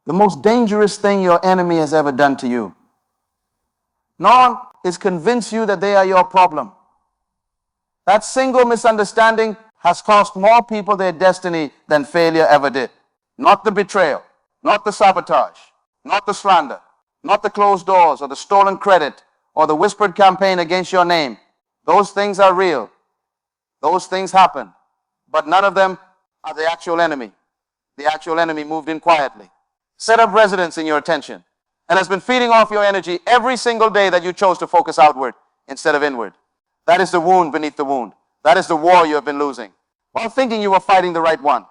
The most dangerous thing your enemy has ever done to you. None is convince you that they are your problem. That single misunderstanding has cost more people their destiny than failure ever did. Not the betrayal, not the sabotage, not the slander, not the closed doors or the stolen credit or the whispered campaign against your name. Those things are real. Those things happen. But none of them are the actual enemy. The actual enemy moved in quietly, set up residence in your attention, and has been feeding off your energy every single day that you chose to focus outward instead of inward. That is the wound beneath the wound. That is the war you have been losing, while thinking you were fighting the right one.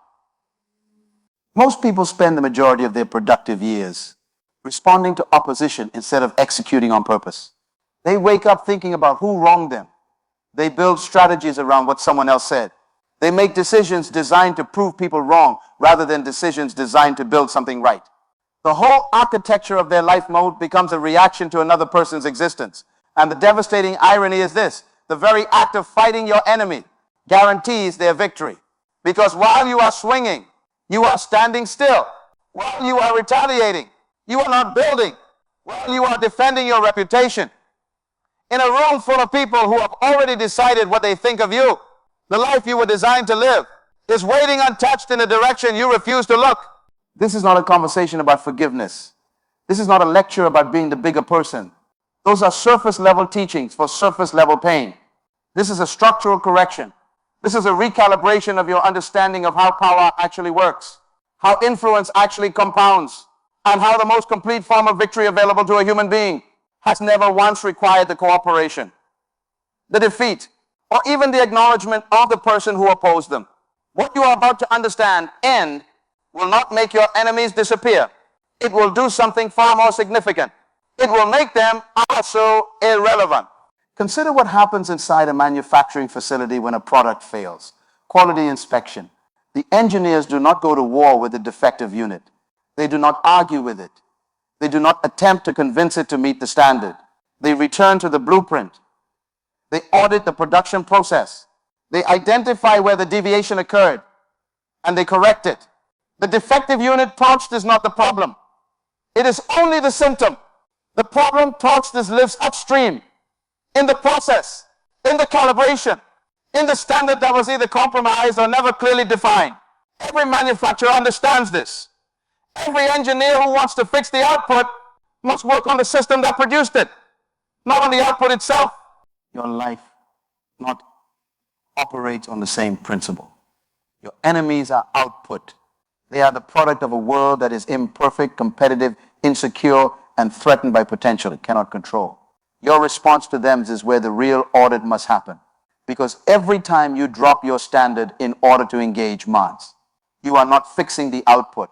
Most people spend the majority of their productive years responding to opposition instead of executing on purpose. They wake up thinking about who wronged them. They build strategies around what someone else said. They make decisions designed to prove people wrong rather than decisions designed to build something right. The whole architecture of their life mode becomes a reaction to another person's existence. And the devastating irony is this: the very act of fighting your enemy guarantees their victory. Because while you are swinging, you are standing still. While you are retaliating, you are not building. While you are defending your reputation. In a room full of people who have already decided what they think of you, the life you were designed to live is waiting untouched in a direction you refuse to look. This is not a conversation about forgiveness. This is not a lecture about being the bigger person. Those are surface level teachings for surface level pain. This is a structural correction. This is a recalibration of your understanding of how power actually works, how influence actually compounds, and how the most complete form of victory available to a human being has never once required the cooperation, the defeat, or even the acknowledgement of the person who opposed them. What you are about to understand will not make your enemies disappear. It will do something far more significant. It will make them also irrelevant. Consider what happens inside a manufacturing facility when a product fails. Quality inspection. The engineers do not go to war with the defective unit. They do not argue with it. They do not attempt to convince it to meet the standard. They return to the blueprint. They audit the production process. They identify where the deviation occurred, and they correct it. The defective unit torched is not the problem. It is only the symptom. The problem torched lives upstream, in the process, in the calibration, in the standard that was either compromised or never clearly defined. Every manufacturer understands this. Every engineer who wants to fix the output must work on the system that produced it, not on the output itself. Your life not operates on the same principle. Your enemies are output. They are the product of a world that is imperfect, competitive, insecure, and threatened by potential it cannot control. Your response to them is where the real audit must happen. Because every time you drop your standard in order to engage Mars, you are not fixing the output.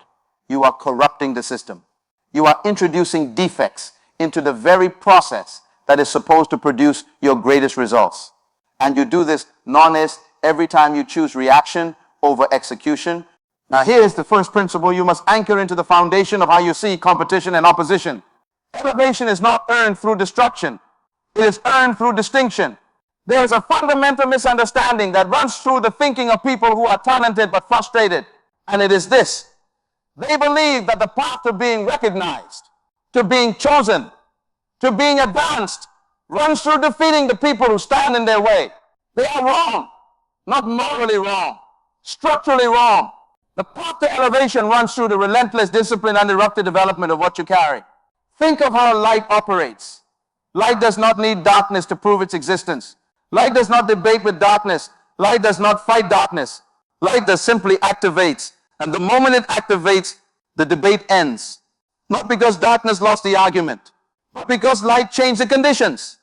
You are corrupting the system. You are introducing defects into the very process that is supposed to produce your greatest results. And you do this non-est every time you choose reaction over execution. Now here is the first principle you must anchor into the foundation of how you see competition and opposition. Elevation is not earned through destruction. It is earned through distinction. There is a fundamental misunderstanding that runs through the thinking of people who are talented but frustrated. And it is this: they believe that the path to being recognized, to being chosen, to being advanced, runs through defeating the people who stand in their way. They are wrong. Not morally wrong. Structurally wrong. The path to elevation runs through the relentless, disciplined, uninterrupted development of what you carry. Think of how light operates. Light does not need darkness to prove its existence. Light does not debate with darkness. Light does not fight darkness. Light does simply activates. And the moment it activates, the debate ends. Not because darkness lost the argument, but because light changed the conditions.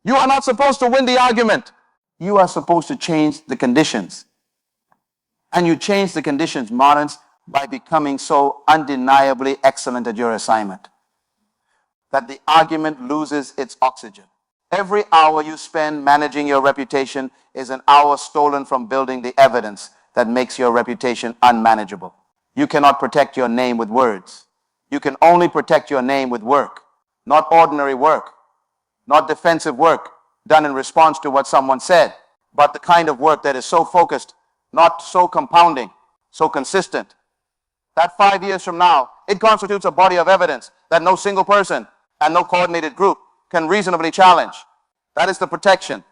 You are not supposed to win the argument. You are supposed to change the conditions. And you change the conditions, moderns, by becoming so undeniably excellent at your assignment that the argument loses its oxygen. Every hour you spend managing your reputation is an hour stolen from building the evidence that makes your reputation unmanageable. You cannot protect your name with words. You can only protect your name with work, not ordinary work, not defensive work done in response to what someone said, but the kind of work that is so focused, not so compounding, so consistent, that 5 years from now, it constitutes a body of evidence that no single person and no coordinated group can reasonably challenge. That is the protection.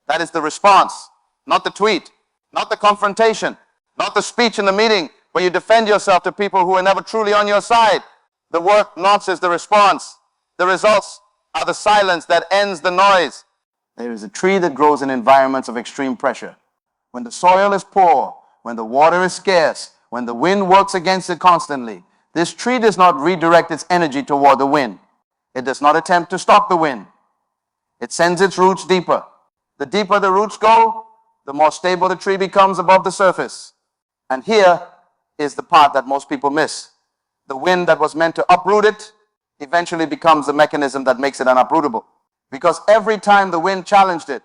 That is the response, not the tweet, not the confrontation, not the speech in the meeting where you defend yourself to people who are never truly on your side. The work nonsense, the response. The results are the silence that ends the noise. There is a tree that grows in environments of extreme pressure. When the soil is poor, when the water is scarce, when the wind works against it constantly, this tree does not redirect its energy toward the wind. It does not attempt to stop the wind. It sends its roots deeper. The deeper the roots go, the more stable the tree becomes above the surface. And here is the part that most people miss. The wind that was meant to uproot it eventually becomes the mechanism that makes it unuprootable. Because every time the wind challenged it,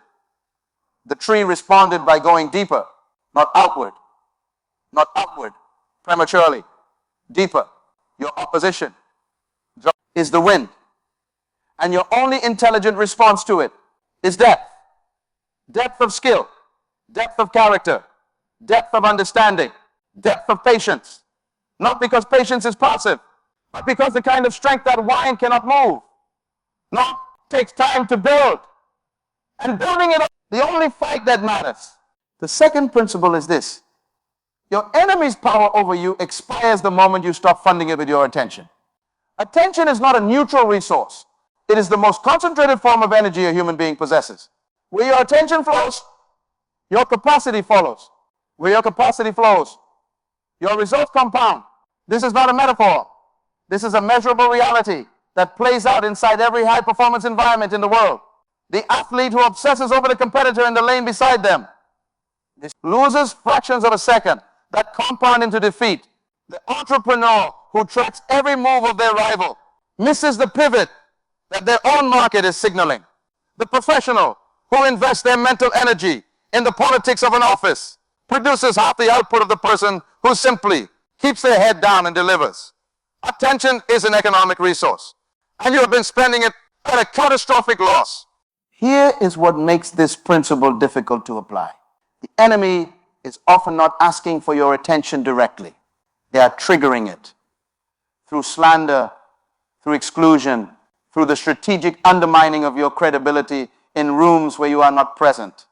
the tree responded by going deeper, not outward prematurely, deeper. Your opposition is the wind. And your only intelligent response to it is depth. Depth of skill, depth of character, depth of understanding, depth of patience. Not because patience is passive, but because the kind of strength that wine cannot move. Not takes time to build. And building it up, the only fight that matters. The second principle is this. Your enemy's power over you expires the moment you stop funding it with your attention. Attention is not a neutral resource. It is the most concentrated form of energy a human being possesses. Where your attention flows, your capacity follows. Where your capacity flows, your results compound. This is not a metaphor. This is a measurable reality that plays out inside every high-performance environment in the world. The athlete who obsesses over the competitor in the lane beside them loses fractions of a second that compound into defeat. The entrepreneur who tracks every move of their rival misses the pivot that their own market is signaling. The professional who invests their mental energy in the politics of an office produces half the output of the person who simply keeps their head down and delivers. Attention is an economic resource, and you have been spending it at a catastrophic loss. Here is what makes this principle difficult to apply. The enemy is often not asking for your attention directly. They are triggering it through slander, through exclusion, through the strategic undermining of your credibility in rooms where you are not present.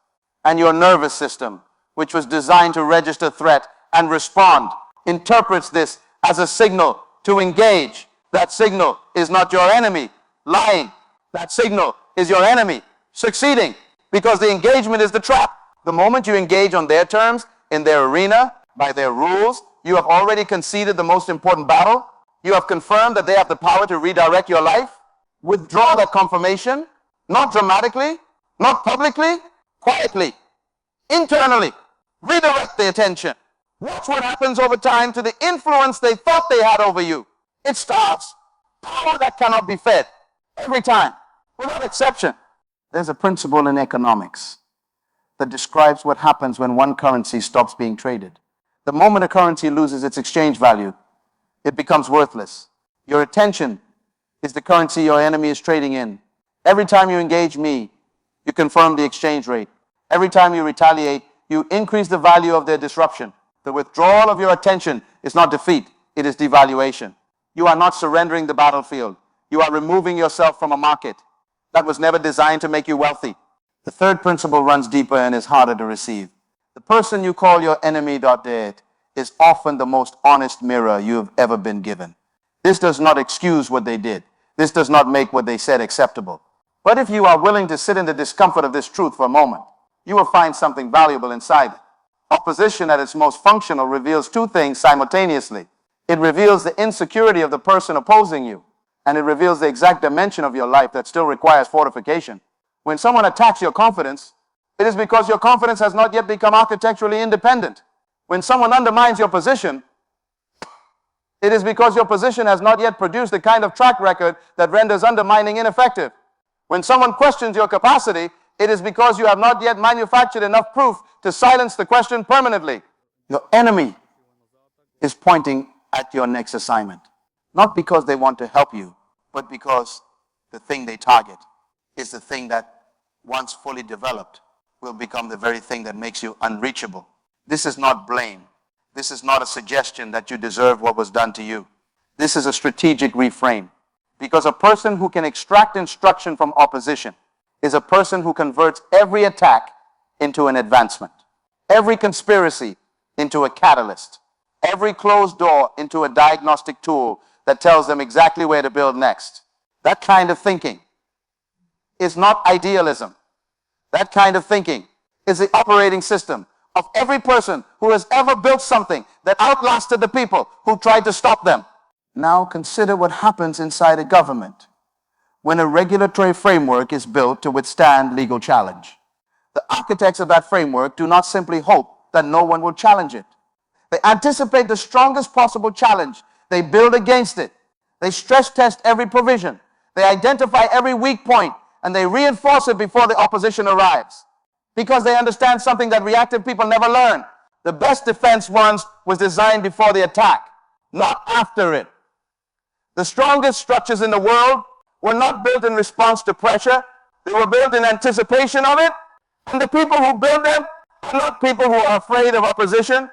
And your nervous system, which was designed to register threat and respond, interprets this as a signal to engage. That signal is not your enemy lying. That signal is your enemy succeeding, because the engagement is the trap. The moment you engage on their terms, in their arena, by their rules, you have already conceded the most important battle. You have confirmed that they have the power to redirect your life. Withdraw that confirmation, not dramatically, not publicly, quietly, internally. Redirect the attention. Watch what happens over time to the influence they thought they had over you. It starts. Power that cannot be fed. Every time, without exception. There's a principle in economics that describes what happens when one currency stops being traded. The moment a currency loses its exchange value, it becomes worthless. Your attention is the currency your enemy is trading in. Every time you engage me, you confirm the exchange rate. Every time you retaliate, you increase the value of their disruption. The withdrawal of your attention is not defeat, it is devaluation. You are not surrendering the battlefield. You are removing yourself from a market that was never designed to make you wealthy. The third principle runs deeper and is harder to receive. The person you call your enemy is often the most honest mirror you have ever been given. This does not excuse what they did. This does not make what they said acceptable. But if you are willing to sit in the discomfort of this truth for a moment, you will find something valuable inside it. Opposition at its most functional reveals two things simultaneously. It reveals the insecurity of the person opposing you, and it reveals the exact dimension of your life that still requires fortification. When someone attacks your confidence, it is because your confidence has not yet become architecturally independent. When someone undermines your position, it is because your position has not yet produced the kind of track record that renders undermining ineffective. When someone questions your capacity, it is because you have not yet manufactured enough proof to silence the question permanently. Your enemy is pointing at your next assignment, not because they want to help you, but because the thing they target is the thing that, once fully developed, will become the very thing that makes you unreachable. This is not blame. This is not a suggestion that you deserve what was done to you. This is a strategic reframe. Because a person who can extract instruction from opposition is a person who converts every attack into an advancement, every conspiracy into a catalyst, every closed door into a diagnostic tool that tells them exactly where to build next. That kind of thinking is not idealism. That kind of thinking is the operating system of every person who has ever built something that outlasted the people who tried to stop them. Now consider what happens inside a government when a regulatory framework is built to withstand legal challenge. The architects of that framework do not simply hope that no one will challenge it. They anticipate the strongest possible challenge. They build against it. They stress test every provision. They identify every weak point, and they reinforce it before the opposition arrives. Because they understand something that reactive people never learn. The best defense once was designed before the attack, not after it. The strongest structures in the world were not built in response to pressure. They were built in anticipation of it. And the people who build them are not people who are afraid of opposition.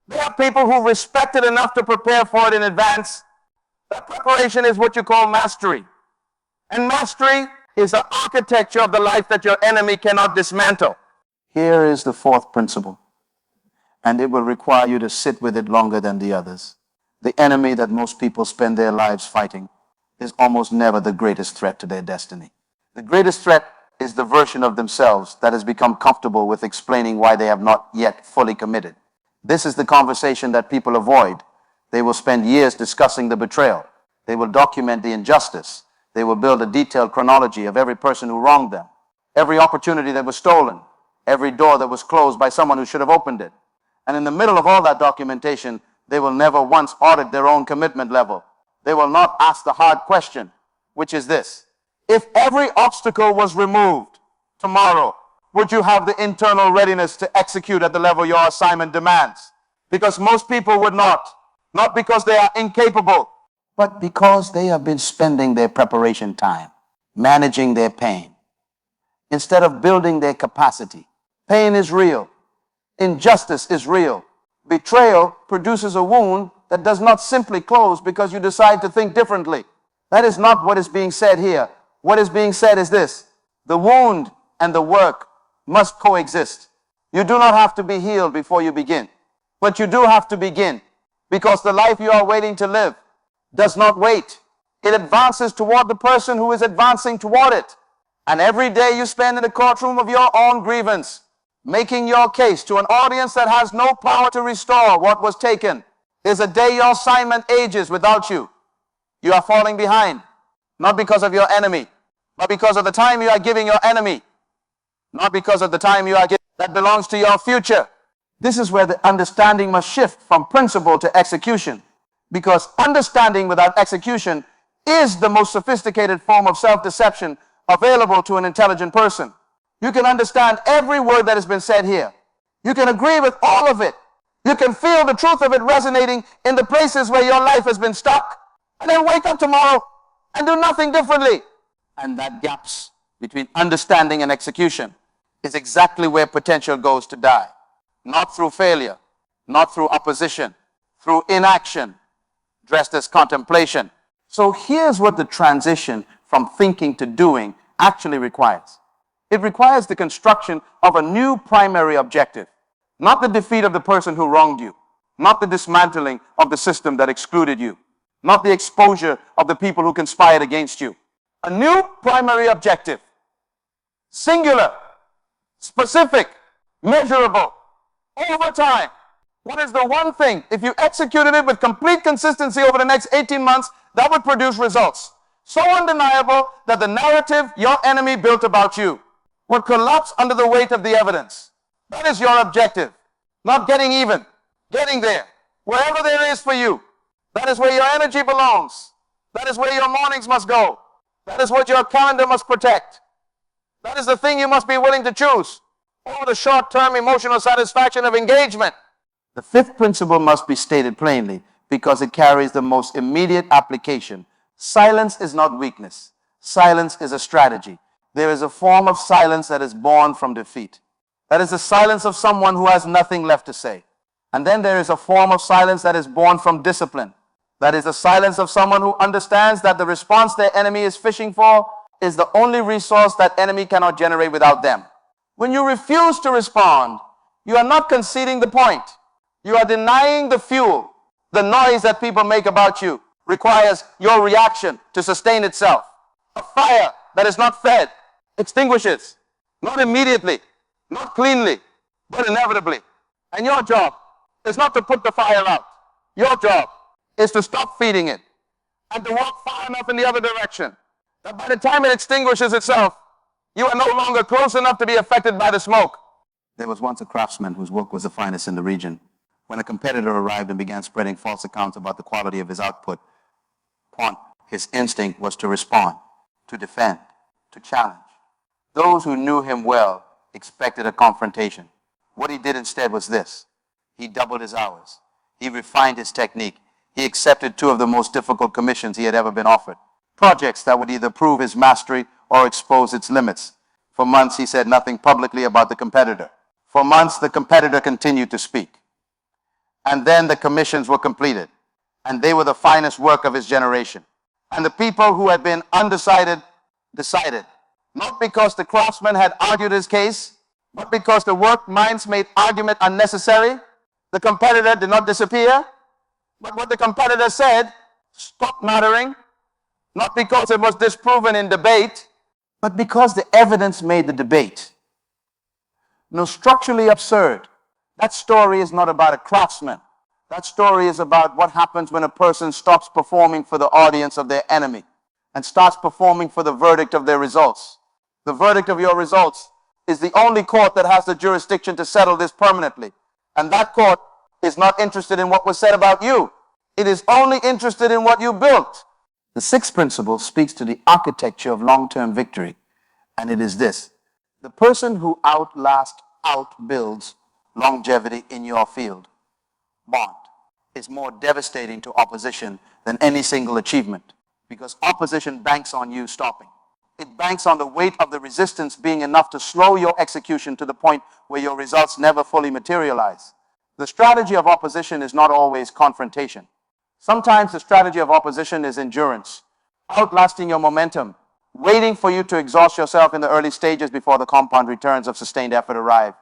They are people who respect it enough to prepare for it in advance. That preparation is what you call mastery. And mastery is the architecture of the life that your enemy cannot dismantle. Here is the fourth principle, and it will require you to sit with it longer than the others. The enemy that most people spend their lives fighting is almost never the greatest threat to their destiny. The greatest threat is the version of themselves that has become comfortable with explaining why they have not yet fully committed. This is the conversation that people avoid. They will spend years discussing the betrayal. They will document the injustice. They will build a detailed chronology of every person who wronged them, every opportunity that was stolen, every door that was closed by someone who should have opened it. And in the middle of all that documentation, they will never once audit their own commitment level. They will not ask the hard question, which is this: if every obstacle was removed tomorrow, would you have the internal readiness to execute at the level your assignment demands? Because most people would not because they are incapable, but because they have been spending their preparation time managing their pain instead of building their capacity. Pain is real. Injustice is real. Betrayal produces a wound that does not simply close because you decide to think differently. That is not what is being said here. What is being said is this: the wound and the work must coexist. You do not have to be healed before you begin, but you do have to begin, because the life you are waiting to live does not wait. It advances toward the person who is advancing toward it. And every day you spend in the courtroom of your own grievance, making your case to an audience that has no power to restore what was taken, is a day your assignment ages without you. You are falling behind, not because of your enemy, but because of the time you are giving your enemy, not because of the time you are giving that belongs to your future. This is where the understanding must shift from principle to execution, because understanding without execution is the most sophisticated form of self-deception available to an intelligent person. You can understand every word that has been said here. You can agree with all of it. You can feel the truth of it resonating in the places where your life has been stuck, and then wake up tomorrow and do nothing differently. And that gaps between understanding and execution is exactly where potential goes to die. Not through failure, not through opposition, through inaction, dressed as contemplation. So here's what the transition from thinking to doing actually requires. It requires the construction of a new primary objective, not the defeat of the person who wronged you, not the dismantling of the system that excluded you, not the exposure of the people who conspired against you. A new primary objective, singular, specific, measurable, over time. What is the one thing, if you executed it with complete consistency over the next 18 months, that would produce results so undeniable that the narrative your enemy built about you would collapse under the weight of the evidence? That is your objective. Not getting even, getting there. Wherever there is for you, that is where your energy belongs. That is where your mornings must go. That is what your calendar must protect. That is the thing you must be willing to choose over the short-term emotional satisfaction of engagement. The fifth principle must be stated plainly because it carries the most immediate application. Silence is not weakness. Silence is a strategy. There is a form of silence that is born from defeat. That is the silence of someone who has nothing left to say. And then there is a form of silence that is born from discipline. That is the silence of someone who understands that the response their enemy is fishing for is the only resource that enemy cannot generate without them. When you refuse to respond, you are not conceding the point. You are denying the fuel. The noise that people make about you requires your reaction to sustain itself. A fire that is not fed extinguishes, not immediately, not cleanly, but inevitably. And your job is not to put the fire out. Your job is to stop feeding it and to walk far enough in the other direction that by the time it extinguishes itself, you are no longer close enough to be affected by the smoke. There was once a craftsman whose work was the finest in the region. When a competitor arrived and began spreading false accounts about the quality of his output, his instinct was to respond, to defend, to challenge. Those who knew him well expected a confrontation. What he did instead was this. He doubled his hours. He refined his technique. He accepted 2 of the most difficult commissions he had ever been offered. Projects that would either prove his mastery or expose its limits. For months, he said nothing publicly about the competitor. For months, the competitor continued to speak. And then the commissions were completed. And they were the finest work of his generation. And the people who had been undecided decided. Not because the craftsman had argued his case, but because the work minds made argument unnecessary. The competitor did not disappear, but what the competitor said stopped mattering, not because it was disproven in debate, but because the evidence made the debate. No, structurally absurd. That story is not about a craftsman. That story is about what happens when a person stops performing for the audience of their enemy and starts performing for the verdict of their results. The verdict of your results is the only court that has the jurisdiction to settle this permanently. And that court is not interested in what was said about you. It is only interested in what you built. The 6th principle speaks to the architecture of long-term victory. And it is this. The person who outbuilds longevity in your field, bond, is more devastating to opposition than any single achievement. Because opposition banks on you stopping. It banks on the weight of the resistance being enough to slow your execution to the point where your results never fully materialize. The strategy of opposition is not always confrontation. Sometimes the strategy of opposition is endurance, outlasting your momentum, waiting for you to exhaust yourself in the early stages before the compound returns of sustained effort arrive.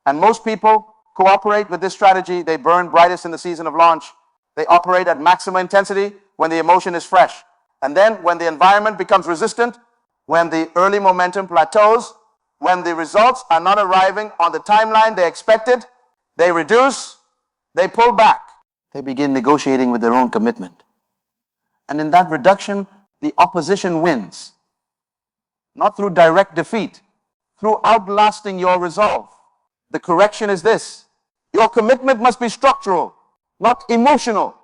And most people cooperate with this strategy. They burn brightest in the season of launch. They operate at maximum intensity when the emotion is fresh. And then when the environment becomes resistant, when the early momentum plateaus, when the results are not arriving on the timeline they expected, they reduce, they pull back. They begin negotiating with their own commitment. And in that reduction, the opposition wins. Not through direct defeat, through outlasting your resolve. The correction is this. Your commitment must be structural, not emotional.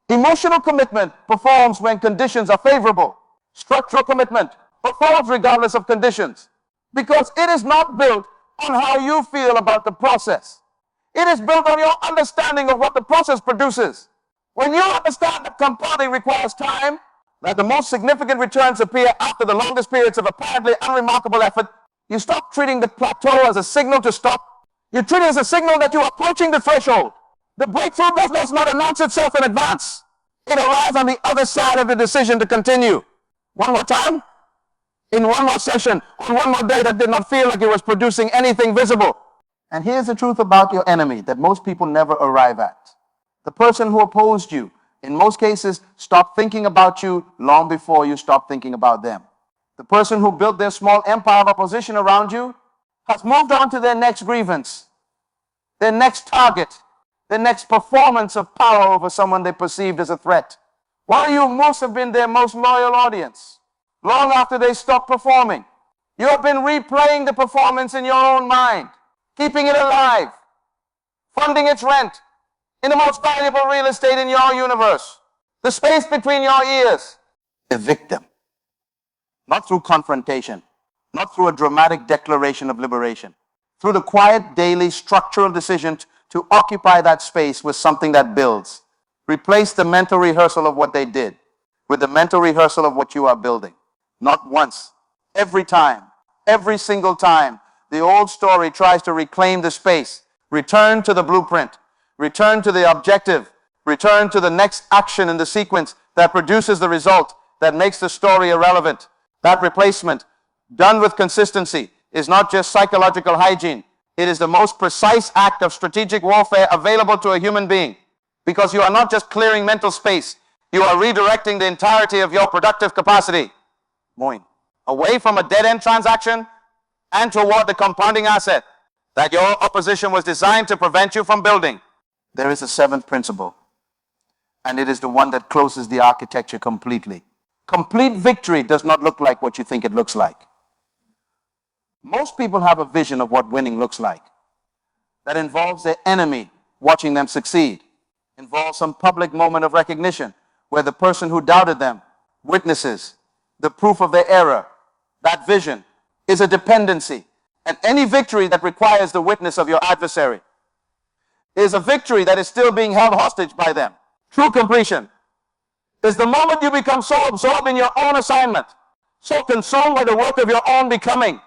Emotional commitment performs when conditions are favorable. Structural commitment performs regardless of conditions, because it is not built on how you feel about the process. It is built on your understanding of what the process produces. When you understand that compounding requires time, that the most significant returns appear after the longest periods of apparently unremarkable effort, you stop treating the plateau as a signal to stop. You treat it as a signal that you are approaching the threshold. The breakthrough does not announce itself in advance. It arrives on the other side of the decision to continue. One more time, in one more session, on one more day that did not feel like it was producing anything visible. And here's the truth about your enemy that most people never arrive at. The person who opposed you, in most cases, stopped thinking about you long before you stopped thinking about them. The person who built their small empire of opposition around you has moved on to their next grievance, their next target, their next performance of power over someone they perceived as a threat. While you must have been their most loyal audience, long after they stopped performing, you have been replaying the performance in your own mind, keeping it alive, funding its rent in the most valuable real estate in your universe, the space between your ears. Evict them. Not through confrontation, not through a dramatic declaration of liberation, through the quiet daily structural decision to occupy that space with something that builds. Replace the mental rehearsal of what they did with the mental rehearsal of what you are building. Not once, every time, every single time, the old story tries to reclaim the space. Return to the blueprint. Return to the objective. Return to the next action in the sequence that produces the result that makes the story irrelevant. That replacement, done with consistency, is not just psychological hygiene. It is the most precise act of strategic warfare available to a human being. Because you are not just clearing mental space, you are redirecting the entirety of your productive capacity. Moving away from a dead-end transaction and toward the compounding asset that your opposition was designed to prevent you from building. There is a seventh principle, and it is the one that closes the architecture completely. Complete victory does not look like what you think it looks like. Most people have a vision of what winning looks like. That involves their enemy watching them succeed. Involves some public moment of recognition where the person who doubted them witnesses the proof of their error. That vision is a dependency. And any victory that requires the witness of your adversary is a victory that is still being held hostage by them. True completion is the moment you become so absorbed in your own assignment, so consumed by the work of your own becoming,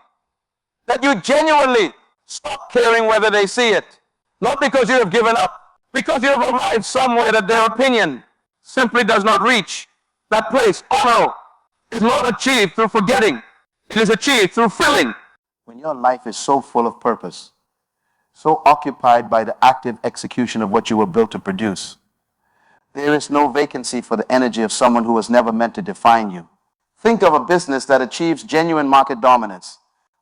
that you genuinely stop caring whether they see it. Not because you have given up, because you have arrived somewhere that their opinion simply does not reach. That place, honor, is not achieved through forgetting. It is achieved through filling. When your life is so full of purpose, so occupied by the active execution of what you were built to produce, there is no vacancy for the energy of someone who was never meant to define you. Think of a business that achieves genuine market dominance.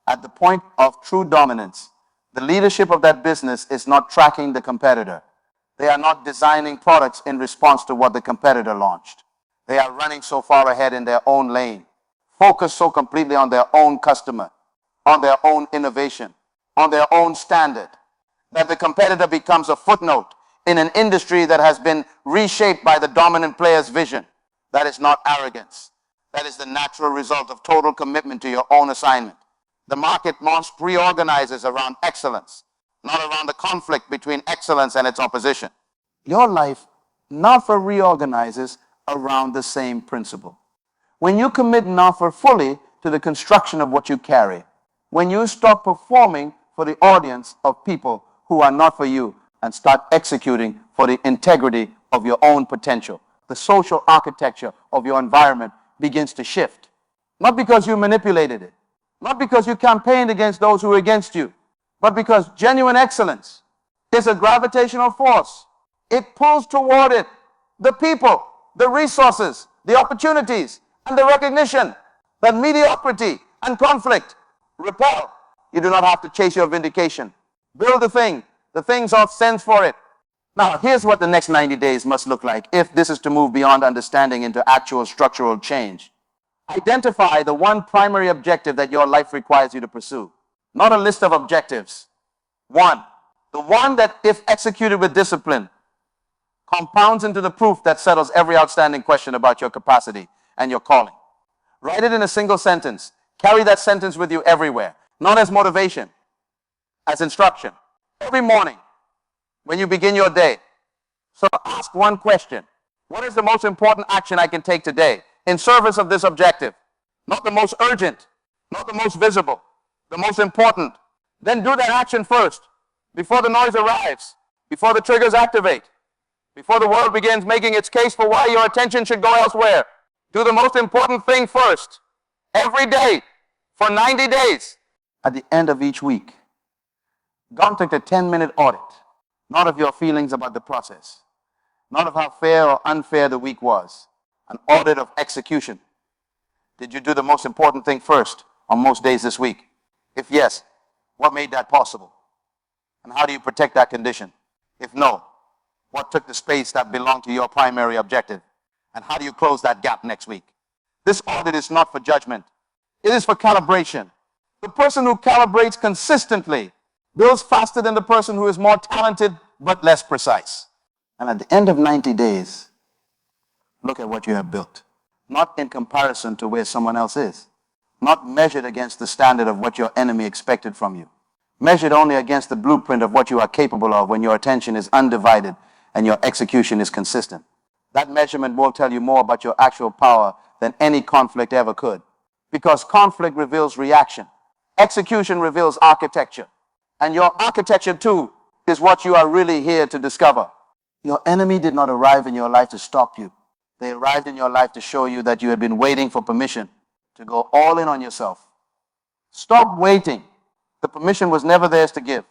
At the point of true dominance, the leadership of that business is not tracking the competitor. They are not designing products in response to what the competitor launched. They are running so far ahead in their own lane, focused so completely on their own customer, on their own innovation, on their own standard, that the competitor becomes a footnote in an industry that has been reshaped by the dominant player's vision. That is not arrogance. That is the natural result of total commitment to your own assignment. The market most reorganizes around excellence, not around the conflict between excellence and its opposition. Your life never reorganizes around the same principle. When you commit never fully to the construction of what you carry, when you stop performing for the audience of people who are not for you and start executing for the integrity of your own potential, the social architecture of your environment begins to shift. Not because you manipulated it, not because you campaigned against those who were against you, but because genuine excellence is a gravitational force. It pulls toward it the people, the resources, the opportunities, and the recognition that mediocrity and conflict repel. You do not have to chase your vindication. Build the thing. The thing's all sense for it. Now, here's what the next 90 days must look like if this is to move beyond understanding into actual structural change. Identify the one primary objective that your life requires you to pursue. Not a list of objectives. One. The one that, if executed with discipline, compounds into the proof that settles every outstanding question about your capacity and your calling. Write it in a single sentence. Carry that sentence with you everywhere. Not as motivation, as instruction. Every morning, when you begin your day, so ask one question. What is the most important action I can take today in service of this objective? Not the most urgent, not the most visible, the most important. Then do that action first, before the noise arrives, before the triggers activate, before the world begins making its case for why your attention should go elsewhere. Do the most important thing first, every day, for 90 days. At the end of each week, conduct a 10-minute audit, not of your feelings about the process, not of how fair or unfair the week was, an audit of execution. Did you do the most important thing first on most days this week? If yes, what made that possible? And how do you protect that condition? If no, what took the space that belonged to your primary objective? And how do you close that gap next week? This audit is not for judgment. It is for calibration. The person who calibrates consistently builds faster than the person who is more talented but less precise. And at the end of 90 days, look at what you have built. Not in comparison to where someone else is. Not measured against the standard of what your enemy expected from you. Measured only against the blueprint of what you are capable of when your attention is undivided and your execution is consistent. That measurement will tell you more about your actual power than any conflict ever could. Because conflict reveals reaction. Execution reveals architecture. And your architecture, too, is what you are really here to discover. Your enemy did not arrive in your life to stop you. They arrived in your life to show you that you had been waiting for permission to go all in on yourself. Stop waiting. The permission was never theirs to give.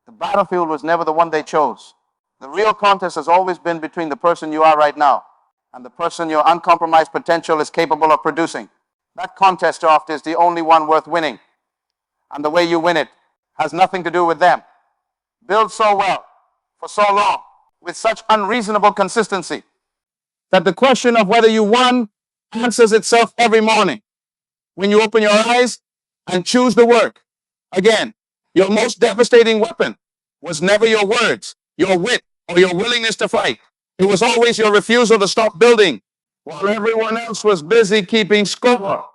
The battlefield was never the one they chose. The real contest has always been between the person you are right now and the person your uncompromised potential is capable of producing. That contest oft is the only one worth winning. And the way you win it has nothing to do with them. Build so well, for so long, with such unreasonable consistency, that the question of whether you won answers itself every morning when you open your eyes and choose the work. Again, your most devastating weapon was never your words, your wit, or your willingness to fight. It was always your refusal to stop building while everyone else was busy keeping score.